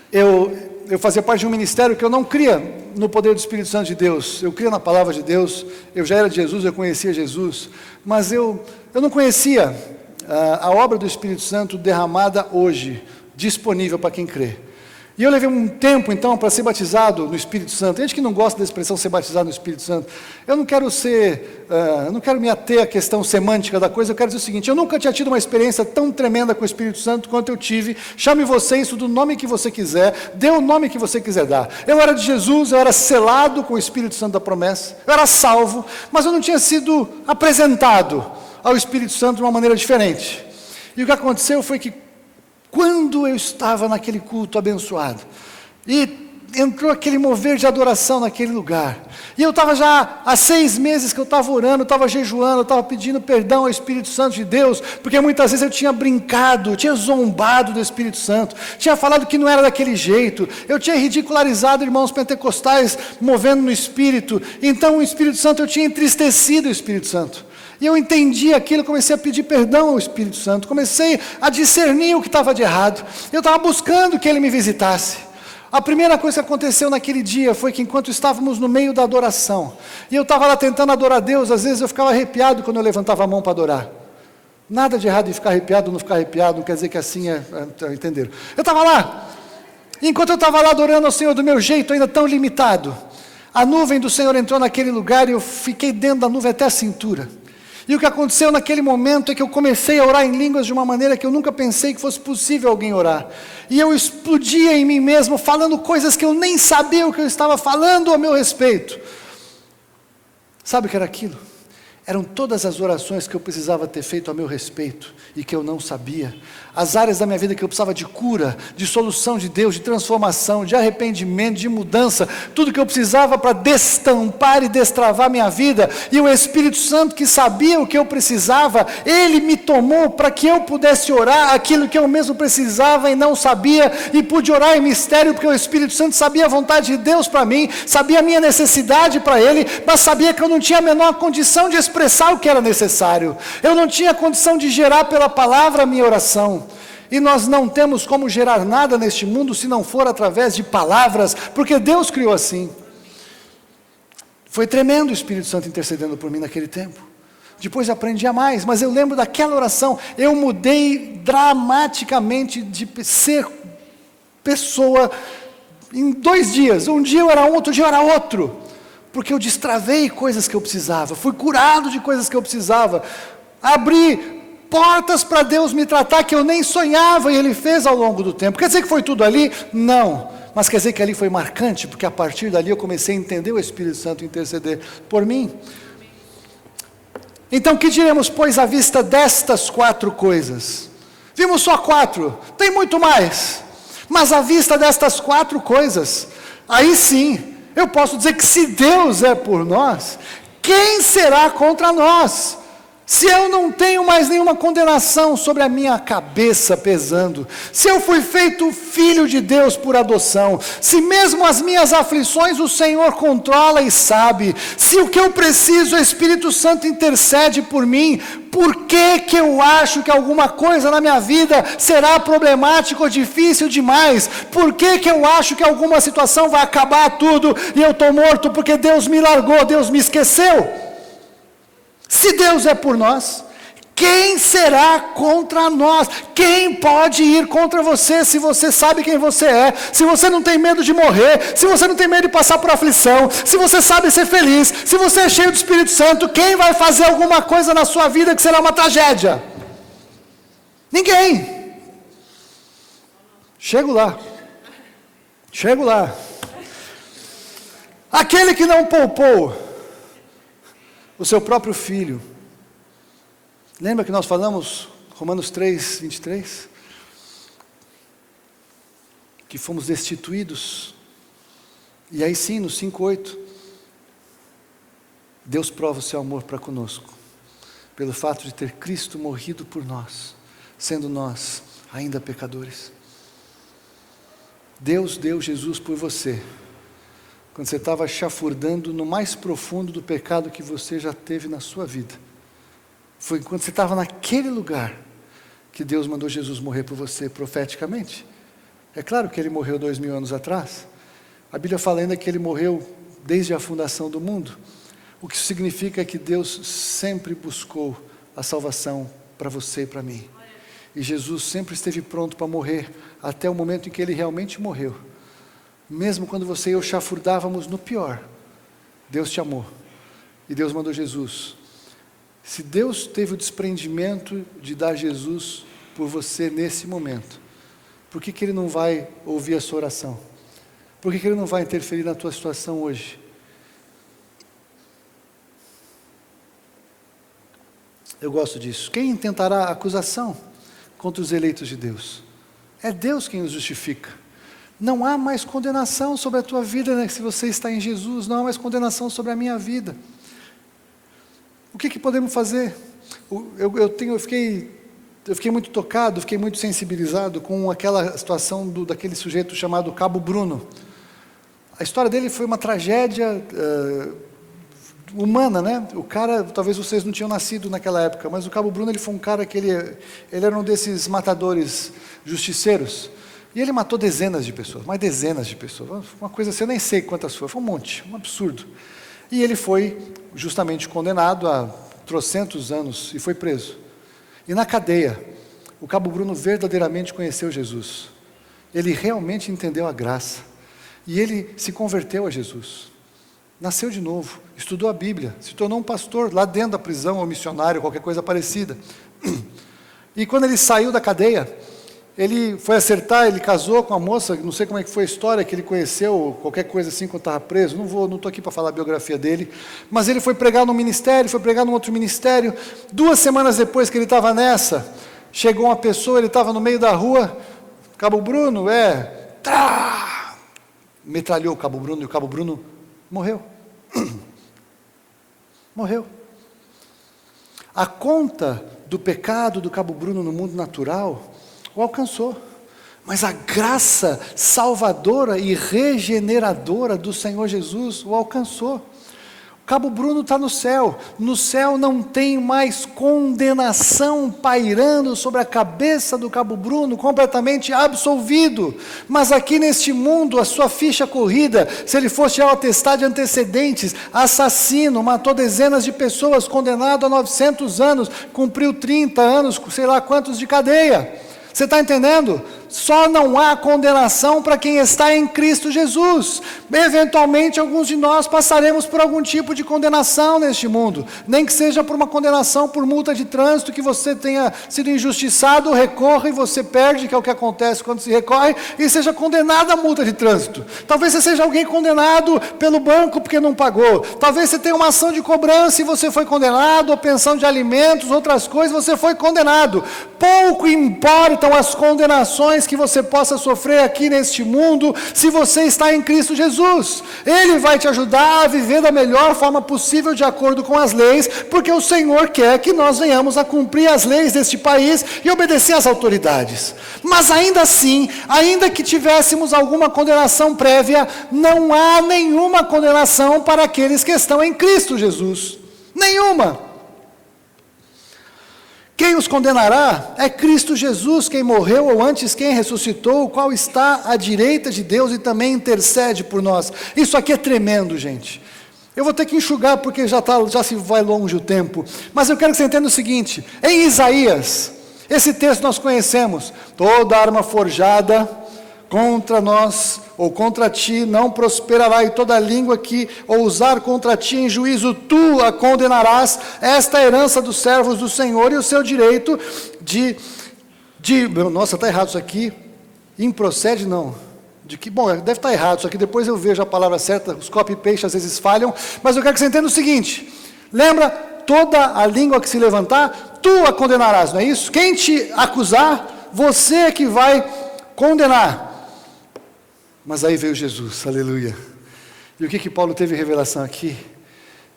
Eu fazia parte de um ministério que eu não cria no poder do Espírito Santo de Deus, eu cria na palavra de Deus, eu já era de Jesus, eu conhecia Jesus, mas eu não conhecia a obra do Espírito Santo derramada hoje, disponível para quem crê. E eu levei um tempo, então, para ser batizado no Espírito Santo. Tem gente que não gosta da expressão ser batizado no Espírito Santo. Eu não quero me ater à questão semântica da coisa, eu quero dizer o seguinte: eu nunca tinha tido uma experiência tão tremenda com o Espírito Santo quanto eu tive. Chame você isso do nome que você quiser, dê o nome que você quiser dar. Eu era de Jesus, eu era selado com o Espírito Santo da promessa, eu era salvo, mas eu não tinha sido apresentado ao Espírito Santo de uma maneira diferente. E o que aconteceu foi que, quando eu estava naquele culto abençoado, e entrou aquele mover de adoração naquele lugar, e eu estava já há 6 meses que eu estava orando, estava jejuando, estava pedindo perdão ao Espírito Santo de Deus, porque muitas vezes eu tinha brincado, tinha zombado do Espírito Santo, tinha falado que não era daquele jeito, eu tinha ridicularizado irmãos pentecostais movendo no Espírito, então o Espírito Santo, eu tinha entristecido o Espírito Santo. E eu entendi aquilo, comecei a pedir perdão ao Espírito Santo, comecei a discernir o que estava de errado, eu estava buscando que Ele me visitasse. A primeira coisa que aconteceu naquele dia foi que, enquanto estávamos no meio da adoração, e eu estava lá tentando adorar a Deus, às vezes eu ficava arrepiado quando eu levantava a mão para adorar. Nada de errado em ficar arrepiado ou não ficar arrepiado, não quer dizer que assim entenderam? Eu estava lá, e enquanto eu estava lá adorando ao Senhor do meu jeito, ainda tão limitado, a nuvem do Senhor entrou naquele lugar e eu fiquei dentro da nuvem até a cintura. E o que aconteceu naquele momento é que eu comecei a orar em línguas de uma maneira que eu nunca pensei que fosse possível alguém orar. E eu explodia em mim mesmo, falando coisas que eu nem sabia o que eu estava falando a meu respeito. Sabe o que era aquilo? Eram todas as orações que eu precisava ter feito a meu respeito e que eu não sabia. As áreas da minha vida que eu precisava de cura, de solução de Deus, de transformação, de arrependimento, de mudança. Tudo que eu precisava para destampar e destravar minha vida. E o Espírito Santo, que sabia o que eu precisava, Ele me tomou para que eu pudesse orar aquilo que eu mesmo precisava e não sabia. E pude orar em mistério porque o Espírito Santo sabia a vontade de Deus para mim, sabia a minha necessidade para Ele, mas sabia que eu não tinha a menor condição de expressar o que era necessário. Eu não tinha condição de gerar pela palavra a minha oração. E nós não temos como gerar nada neste mundo se não for através de palavras, porque Deus criou assim. Foi tremendo o Espírito Santo intercedendo por mim naquele tempo. Depois aprendi a mais, mas eu lembro daquela oração, eu mudei dramaticamente de ser pessoa em 2 dias. Um dia eu era um, outro dia eu era outro. Porque eu destravei coisas que eu precisava, fui curado de coisas que eu precisava, abri portas para Deus me tratar que eu nem sonhava e Ele fez ao longo do tempo. Quer dizer que foi tudo ali? Não, mas quer dizer que ali foi marcante, porque a partir dali eu comecei a entender o Espírito Santo interceder por mim. Então que diremos, pois, à vista destas 4 coisas? Vimos só 4, tem muito mais, mas à vista destas 4 coisas, aí sim, eu posso dizer que se Deus é por nós, quem será contra nós? Se eu não tenho mais nenhuma condenação sobre a minha cabeça pesando, se eu fui feito filho de Deus por adoção, se mesmo as minhas aflições o Senhor controla e sabe, se o que eu preciso, o Espírito Santo intercede por mim, por que que eu acho que alguma coisa na minha vida será problemática ou difícil demais? Por que que eu acho que alguma situação vai acabar tudo e eu estou morto porque Deus me largou, Deus me esqueceu? Se Deus é por nós, quem será contra nós? Quem pode ir contra você se você sabe quem você é? Se você não tem medo de morrer, se você não tem medo de passar por aflição, se você sabe ser feliz, se você é cheio do Espírito Santo, quem vai fazer alguma coisa na sua vida que será uma tragédia? Ninguém. Chego lá. Aquele que não poupou o seu próprio filho. Lembra que nós falamos, Romanos 3, 23? Que fomos destituídos. E aí sim, no 5:8, Deus prova o seu amor para conosco, pelo fato de ter Cristo morrido por nós, sendo nós ainda pecadores. Deus deu Jesus por você, quando você estava chafurdando no mais profundo do pecado que você já teve na sua vida. Foi quando você estava naquele lugar que Deus mandou Jesus morrer por você profeticamente. É claro que Ele morreu 2000 anos atrás. A Bíblia fala ainda que Ele morreu desde a fundação do mundo. O que isso significa é que Deus sempre buscou a salvação para você e para mim. E Jesus sempre esteve pronto para morrer, até o momento em que Ele realmente morreu. Mesmo quando você e eu chafurdávamos no pior, Deus te amou. E Deus mandou Jesus. Se Deus teve o desprendimento de dar Jesus por você nesse momento, por que Ele não vai ouvir a sua oração? Por que Ele não vai interferir na tua situação hoje? Eu gosto disso. Quem intentará acusação contra os eleitos de Deus? É Deus quem os justifica. Não há mais condenação sobre a tua vida, né? Se você está em Jesus, não há mais condenação sobre a minha vida. O que podemos fazer? Eu fiquei muito tocado, fiquei muito sensibilizado com aquela situação daquele sujeito chamado Cabo Bruno. A história dele foi uma tragédia humana, né? O cara, talvez vocês não tinham nascido naquela época, mas o Cabo Bruno, ele foi um cara que ele era um desses matadores justiceiros, e ele matou dezenas de pessoas, mais dezenas de pessoas, uma coisa assim, eu nem sei quantas foi um monte, um absurdo. E ele foi justamente condenado a trocentos anos e foi preso. E na cadeia, o Cabo Bruno verdadeiramente conheceu Jesus. Ele realmente entendeu a graça. E ele se converteu a Jesus. Nasceu de novo, estudou a Bíblia, se tornou um pastor lá dentro da prisão, ou missionário, qualquer coisa parecida. E quando ele saiu da cadeia, ele foi acertar, ele casou com a moça, não sei como é que foi a história, que ele conheceu, qualquer coisa assim, quando estava preso, não estou aqui para falar a biografia dele, mas ele foi pregar num ministério, foi pregar num outro ministério. 2 semanas depois que ele estava nessa, chegou uma pessoa, ele estava no meio da rua, Cabo Bruno, metralhou o Cabo Bruno, e o Cabo Bruno morreu. Morreu. A conta do pecado do Cabo Bruno no mundo natural o alcançou, mas a graça salvadora e regeneradora do Senhor Jesus o alcançou. O Cabo Bruno está no céu não tem mais condenação pairando sobre a cabeça do Cabo Bruno, completamente absolvido. Mas aqui neste mundo, a sua ficha corrida, se ele fosse ao atestado de antecedentes, assassino, matou dezenas de pessoas, condenado a 900 anos, cumpriu 30 anos, sei lá quantos de cadeia. Você está entendendo? Só não há condenação para quem está em Cristo Jesus. Eventualmente, alguns de nós passaremos por algum tipo de condenação neste mundo. Nem que seja por uma condenação por multa de trânsito, que você tenha sido injustiçado, recorra e você perde, que é o que acontece quando se recorre, e seja condenado à multa de trânsito. Talvez você seja alguém condenado pelo banco porque não pagou. Talvez você tenha uma ação de cobrança e você foi condenado, ou pensão de alimentos, outras coisas, você foi condenado. Pouco importam as condenações que você possa sofrer aqui neste mundo, se você está em Cristo Jesus. Ele vai te ajudar a viver da melhor forma possível, de acordo com as leis, porque o Senhor quer que nós venhamos a cumprir as leis deste país e obedecer às autoridades. Mas ainda assim, ainda que tivéssemos alguma condenação prévia, não há nenhuma condenação para aqueles que estão em Cristo Jesus. Nenhuma. Quem os condenará é Cristo Jesus, quem morreu, ou antes quem ressuscitou, o qual está à direita de Deus e também intercede por nós. Isso aqui é tremendo, gente. Eu vou ter que enxugar porque já se vai longe o tempo. Mas eu quero que você entenda o seguinte: em Isaías, esse texto nós conhecemos: toda arma forjada contra nós ou contra ti não prosperará, e toda língua que ousar contra ti em juízo tu a condenarás. Esta é a herança dos servos do Senhor e o seu direito nossa, está errado isso aqui, improcede não, bom, deve estar errado isso aqui, depois eu vejo a palavra certa, os copy-paste às vezes falham, mas eu quero que você entenda o seguinte: lembra, toda a língua que se levantar, tu a condenarás, não é isso? Quem te acusar, você é que vai condenar. Mas aí veio Jesus, aleluia. E o que Paulo teve revelação aqui?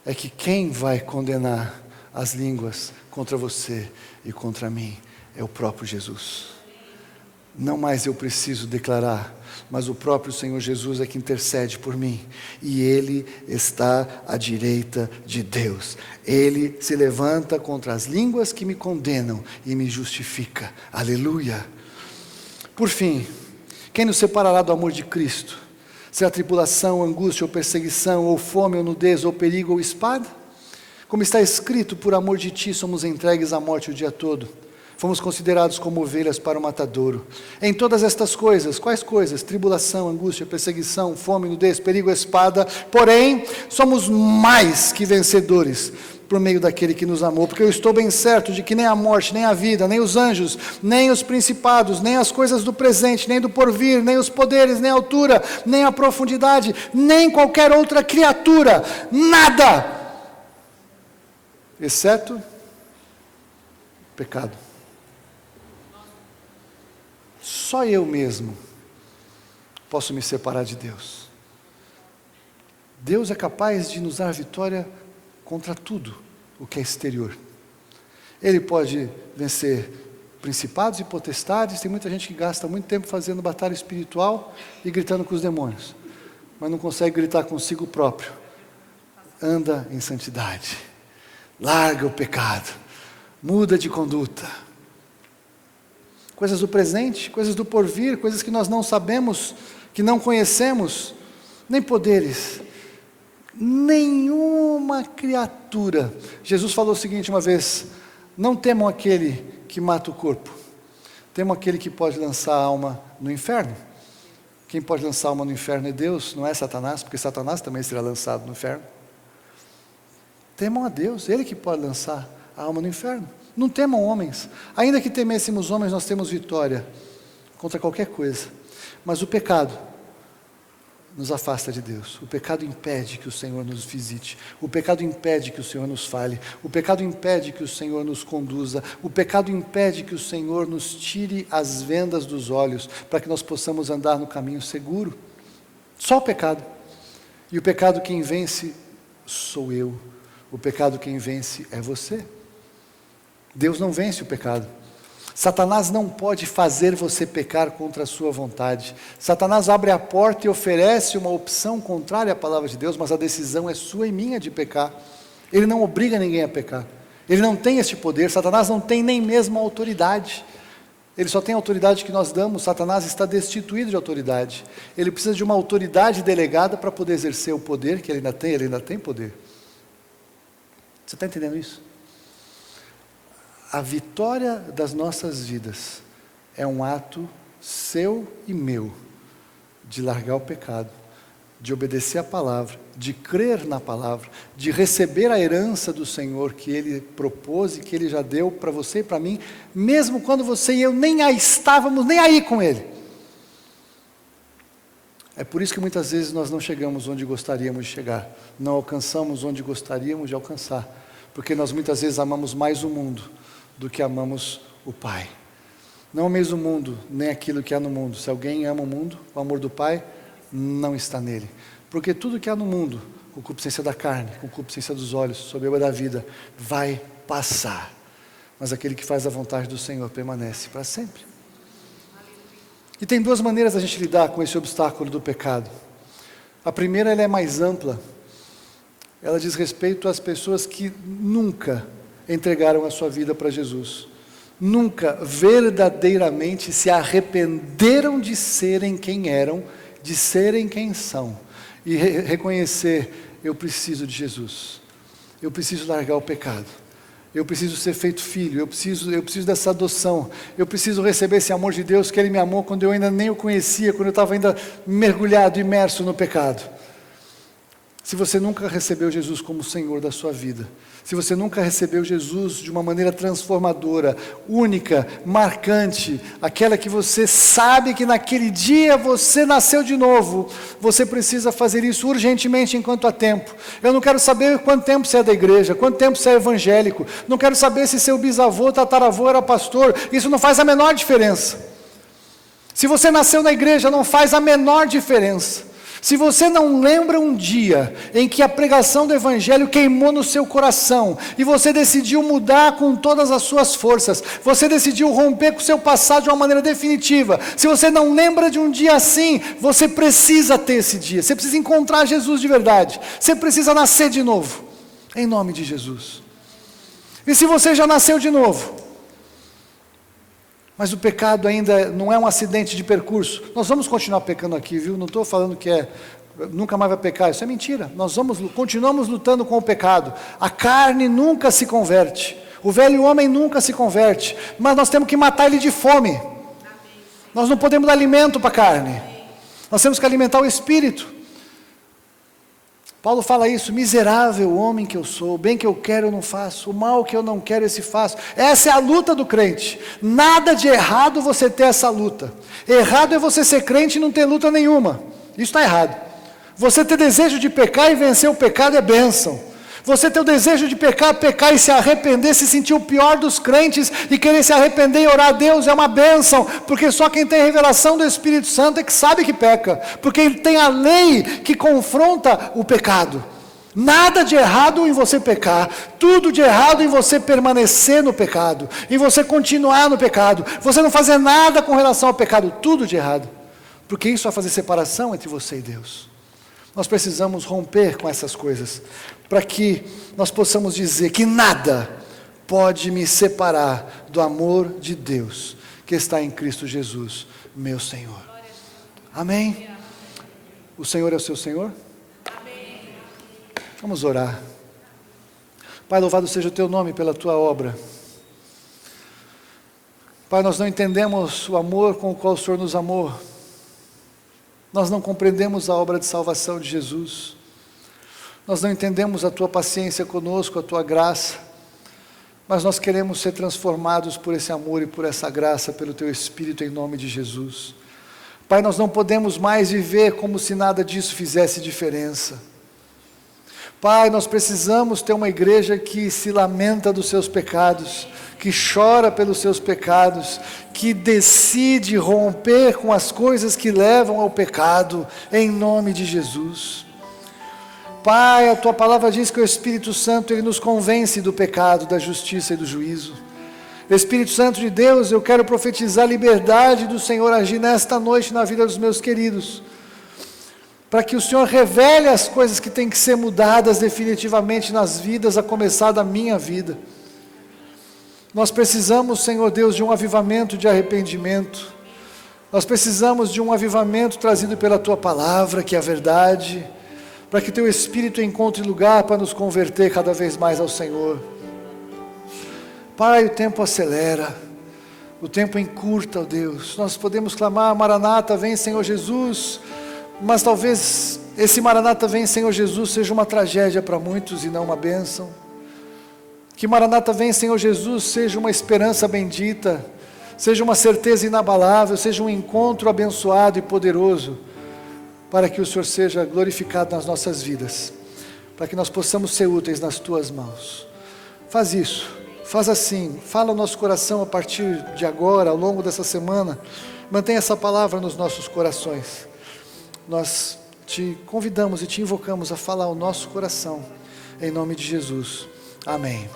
É que quem vai condenar as línguas contra você e contra mim é o próprio Jesus. Não mais eu preciso declarar, mas o próprio Senhor Jesus é que intercede por mim. E Ele está à direita de Deus. Ele se levanta contra as línguas que me condenam e me justifica. Aleluia. Por fim, quem nos separará do amor de Cristo? Será tribulação, angústia ou perseguição, ou fome, ou nudez, ou perigo, ou espada? Como está escrito, por amor de ti somos entregues à morte o dia todo. Fomos considerados como ovelhas para o matadouro. Em todas estas coisas, quais coisas? Tribulação, angústia, perseguição, fome, nudez, perigo, espada. Porém, somos mais que vencedores por meio daquele que nos amou, porque eu estou bem certo de que nem a morte, nem a vida, nem os anjos, nem os principados, nem as coisas do presente, nem do porvir, nem os poderes, nem a altura, nem a profundidade, nem qualquer outra criatura, nada, exceto pecado. Só eu mesmo posso me separar de Deus. Deus é capaz de nos dar vitória contra tudo o que é exterior. Ele pode vencer principados e potestades. Tem muita gente que gasta muito tempo fazendo batalha espiritual e gritando com os demônios, mas não consegue gritar consigo próprio. Anda em santidade, larga o pecado, muda de conduta. Coisas do presente, coisas do porvir, coisas que nós não sabemos, que não conhecemos, nem poderes, nenhuma criatura. Jesus falou o seguinte uma vez: não temam aquele que mata o corpo, temam aquele que pode lançar a alma no inferno. Quem pode lançar a alma no inferno é Deus, não é Satanás, porque Satanás também será lançado no inferno. Temam a Deus, Ele que pode lançar a alma no inferno. Não temam homens. Ainda que temêssemos homens, nós temos vitória contra qualquer coisa. Mas o pecado nos afasta de Deus. O pecado impede que o Senhor nos visite. O pecado impede que o Senhor nos fale. O pecado impede que o Senhor nos conduza. O pecado impede que o Senhor nos tire as vendas dos olhos, para que nós possamos andar no caminho seguro. Só o pecado. E o pecado quem vence sou eu. O pecado quem vence é você. Deus não vence o pecado. Satanás não pode fazer você pecar contra a sua vontade. Satanás abre a porta e oferece uma opção contrária à palavra de Deus, mas a decisão é sua e minha de pecar. Ele não obriga ninguém a pecar. Ele não tem este poder. Satanás não tem nem mesmo a autoridade. Ele só tem a autoridade que nós damos. Satanás está destituído de autoridade. Ele precisa de uma autoridade delegada para poder exercer o poder que ele ainda tem poder. Você está entendendo isso? A vitória das nossas vidas é um ato seu e meu, de largar o pecado, de obedecer a palavra, de crer na palavra, de receber a herança do Senhor que Ele propôs e que Ele já deu para você e para mim, mesmo quando você e eu nem aí estávamos, nem aí com Ele. É por isso que muitas vezes nós não chegamos onde gostaríamos de chegar, não alcançamos onde gostaríamos de alcançar, porque nós muitas vezes amamos mais o mundo do que amamos o Pai. Não ameis o mundo, nem aquilo que há no mundo. Se alguém ama o mundo, o amor do Pai não está nele. Porque tudo que há no mundo, concupiscência da carne, concupiscência dos olhos, soberba da vida, vai passar. Mas aquele que faz a vontade do Senhor permanece para sempre. E tem duas maneiras a gente lidar com esse obstáculo do pecado. A primeira, ela é mais ampla. Ela diz respeito às pessoas que nunca entregaram a sua vida para Jesus, nunca verdadeiramente se arrependeram de serem quem eram, de serem quem são, e reconhecer: eu preciso de Jesus, eu preciso largar o pecado, eu preciso ser feito filho, eu preciso dessa adoção, eu preciso receber esse amor de Deus, que Ele me amou quando eu ainda nem o conhecia, quando eu estava ainda mergulhado, imerso no pecado. Se você nunca recebeu Jesus como Senhor da sua vida, se você nunca recebeu Jesus de uma maneira transformadora, única, marcante, aquela que você sabe que naquele dia você nasceu de novo, você precisa fazer isso urgentemente enquanto há tempo. Eu não quero saber quanto tempo você é da igreja, quanto tempo você é evangélico, não quero saber se seu bisavô, tataravô era pastor, isso não faz a menor diferença. Se você nasceu na igreja, não faz a menor diferença. Se você não lembra um dia em que a pregação do Evangelho queimou no seu coração, e você decidiu mudar com todas as suas forças, você decidiu romper com o seu passado de uma maneira definitiva, se você não lembra de um dia assim, você precisa ter esse dia, você precisa encontrar Jesus de verdade, você precisa nascer de novo, em nome de Jesus. E se você já nasceu de novo, mas o pecado ainda não é um acidente de percurso, nós vamos continuar pecando aqui, viu? Não estou falando que nunca mais vai pecar, isso é mentira. Nós continuamos lutando com o pecado. A carne nunca se converte. O velho homem nunca se converte, mas nós temos que matar ele de fome. Nós não podemos dar alimento para a carne. Nós temos que alimentar o espírito. Paulo fala isso: miserável homem que eu sou, o bem que eu quero eu não faço, o mal que eu não quero esse faço. Essa é a luta do crente. Nada de errado você ter essa luta. Errado é você ser crente e não ter luta nenhuma. Isso está errado. Você ter desejo de pecar e vencer o pecado é bênção. Você ter o desejo de pecar e se arrepender, se sentir o pior dos crentes e querer se arrepender e orar a Deus é uma bênção, porque só quem tem a revelação do Espírito Santo é que sabe que peca, porque ele tem a lei que confronta o pecado. Nada de errado em você pecar, tudo de errado em você permanecer no pecado, em você continuar no pecado, você não fazer nada com relação ao pecado, tudo de errado, porque isso vai fazer separação entre você e Deus. Nós precisamos romper com essas coisas, para que nós possamos dizer que nada pode me separar do amor de Deus, que está em Cristo Jesus, meu Senhor. Amém? O Senhor é o seu Senhor? Amém. Vamos orar. Pai, louvado seja o teu nome pela tua obra. Pai, nós não entendemos o amor com o qual o Senhor nos amou. Nós não compreendemos a obra de salvação de Jesus. Nós não entendemos a tua paciência conosco, a tua graça. Mas nós queremos ser transformados por esse amor e por essa graça, pelo teu Espírito, em nome de Jesus. Pai, nós não podemos mais viver como se nada disso fizesse diferença. Pai, nós precisamos ter uma igreja que se lamenta dos seus pecados, que chora pelos seus pecados, que decide romper com as coisas que levam ao pecado, em nome de Jesus. Pai, a tua palavra diz que o Espírito Santo, ele nos convence do pecado, da justiça e do juízo. Espírito Santo de Deus, eu quero profetizar a liberdade do Senhor agir nesta noite na vida dos meus queridos, para que o Senhor revele as coisas que têm que ser mudadas definitivamente nas vidas, a começar da minha vida. Nós precisamos, Senhor Deus, de um avivamento de arrependimento. Nós precisamos de um avivamento trazido pela tua palavra, que é a verdade, para que teu Espírito encontre lugar para nos converter cada vez mais ao Senhor. Pai, o tempo acelera, o tempo encurta, ó Deus. Nós podemos clamar: Maranata, vem Senhor Jesus, mas talvez esse Maranata, vem Senhor Jesus, seja uma tragédia para muitos e não uma bênção. Que Maranata, vem Senhor Jesus, seja uma esperança bendita, seja uma certeza inabalável, seja um encontro abençoado e poderoso, para que o Senhor seja glorificado nas nossas vidas, para que nós possamos ser úteis nas tuas mãos. Faz isso, faz assim, fala o nosso coração a partir de agora, ao longo dessa semana, mantenha essa palavra nos nossos corações. Nós te convidamos e te invocamos a falar ao nosso coração, em nome de Jesus. Amém.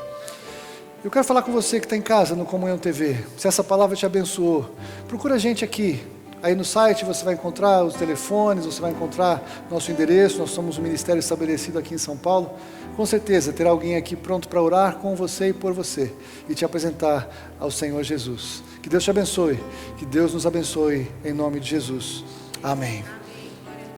Eu quero falar com você que está em casa, no Comunhão TV. Se essa palavra te abençoou, procura a gente aqui. Aí no site você vai encontrar os telefones, você vai encontrar nosso endereço. Nós somos um ministério estabelecido aqui em São Paulo. Com certeza terá alguém aqui pronto para orar com você e por você, e te apresentar ao Senhor Jesus. Que Deus te abençoe, que Deus nos abençoe, em nome de Jesus. Amém.